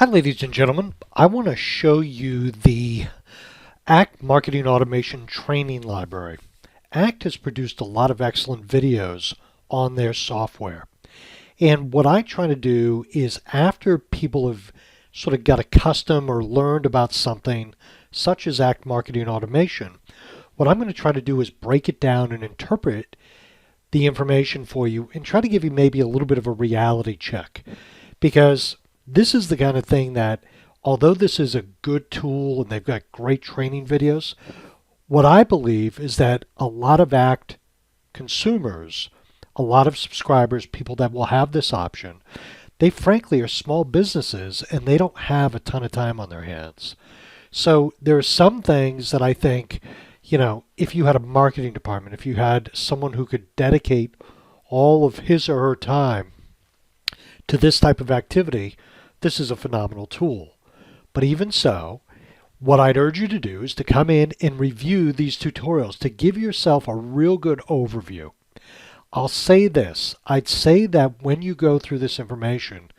Hi, ladies and gentlemen. I want to show you the Act Marketing Automation Training Library. Act has produced a lot of excellent videos on their software. And what I try to do is after people have sort of got accustomed or learned about something such as Act Marketing Automation, what I'm going to try to do is break it down and interpret the information for you and try to give you maybe a little bit of a reality check. Because this is the kind of thing that, although this is a good tool and they've got great training videos, what I believe is that a lot of ACT consumers, a lot of subscribers, people that will have this option, they frankly are small businesses and they don't have a ton of time on their hands. So there are some things that I think, if you had a marketing department, if you had someone who could dedicate all of his or her time to this type of activity, this is a phenomenal tool. But even so, what I'd urge you to do is to come in and review these tutorials to give yourself a real good overview. I'll say this, I'd say that when you go through this information,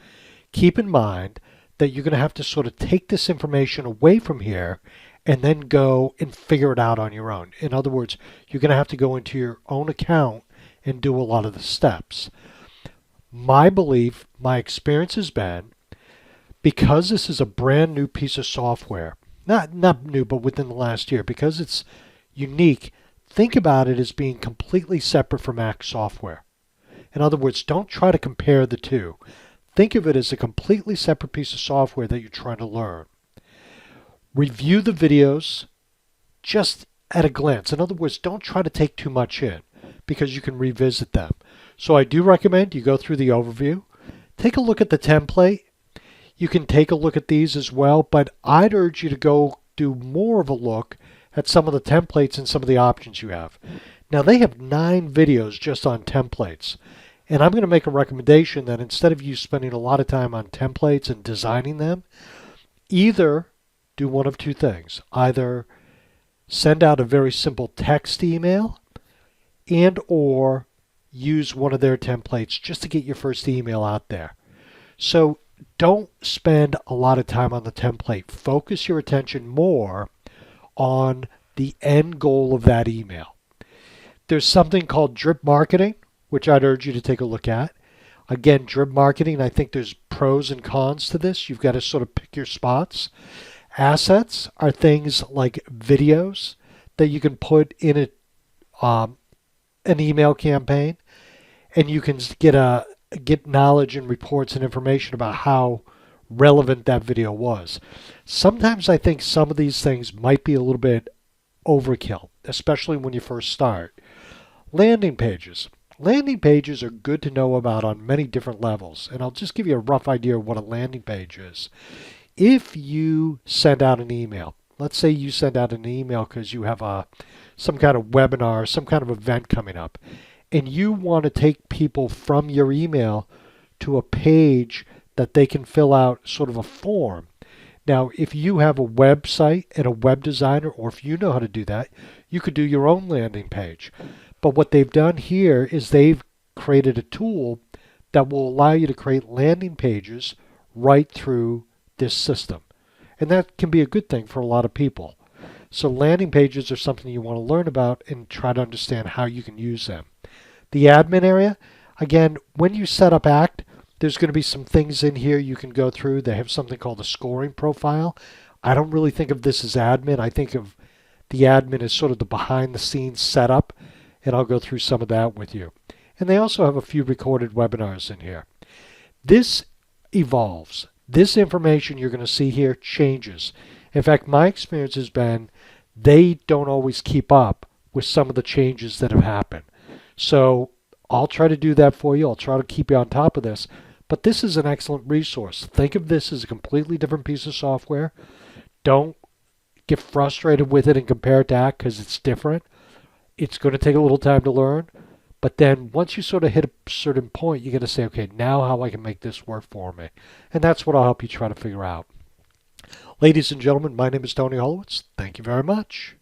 keep in mind that you're going to have to sort of take this information away from here and then go and figure it out on your own. In other words, you're going to have to go into your own account and do a lot of the steps. My belief, my experience has been, because this is a brand new piece of software, not new, but within the last year, because it's unique, think about it as being completely separate from Act software. In other words, don't try to compare the two. Think of it as a completely separate piece of software that you're trying to learn. Review the videos just at a glance. In other words, don't try to take too much in because you can revisit them. So I do recommend you go through the overview, take a look at the template. You can take a look at these as well, but I'd urge you to go do more of a look at some of the templates and some of the options you have. Now they have 9 videos just on templates, and I'm going to make a recommendation that instead of you spending a lot of time on templates and designing them, either do one of two things. Either send out a very simple text email and or use one of their templates just to get your first email out there. So don't spend a lot of time on the template. Focus your attention more on the end goal of that email. There's something called drip marketing, which I'd urge you to take a look at. Again, drip marketing, I think there's pros and cons to this. You've got to sort of pick your spots. Assets are things like videos that you can put in an email campaign, and you can get knowledge and reports and information about how relevant that video was. Sometimes I think some of these things might be a little bit overkill, especially when you first start. Landing pages. Landing pages are good to know about on many different levels, and I'll just give you a rough idea of what a landing page is. If you send out an email, let's say you send out an email because you have some kind of webinar, some kind of event coming up, and you want to take people from your email to a page that they can fill out sort of a form. Now, if you have a website and a web designer, or if you know how to do that, you could do your own landing page. But what they've done here is they've created a tool that will allow you to create landing pages right through this system. And that can be a good thing for a lot of people. So landing pages are something you want to learn about and try to understand how you can use them. The admin area, again, when you set up Act, there's going to be some things in here you can go through. They have something called a scoring profile. I don't really think of this as admin. I think of the admin as sort of the behind the scenes setup, and I'll go through some of that with you. And they also have a few recorded webinars in here. This evolves. This information you're going to see here changes. In fact, my experience has been they don't always keep up with some of the changes that have happened. So I'll try to do that for you. I'll try to keep you on top of this. But this is an excellent resource. Think of this as a completely different piece of software. Don't get frustrated with it and compare it to Act because it's different. It's going to take a little time to learn. But then once you sort of hit a certain point, you're going to say, okay, now how I can make this work for me. And that's what I'll help you try to figure out. Ladies and gentlemen, my name is Tony Holowitz. Thank you very much.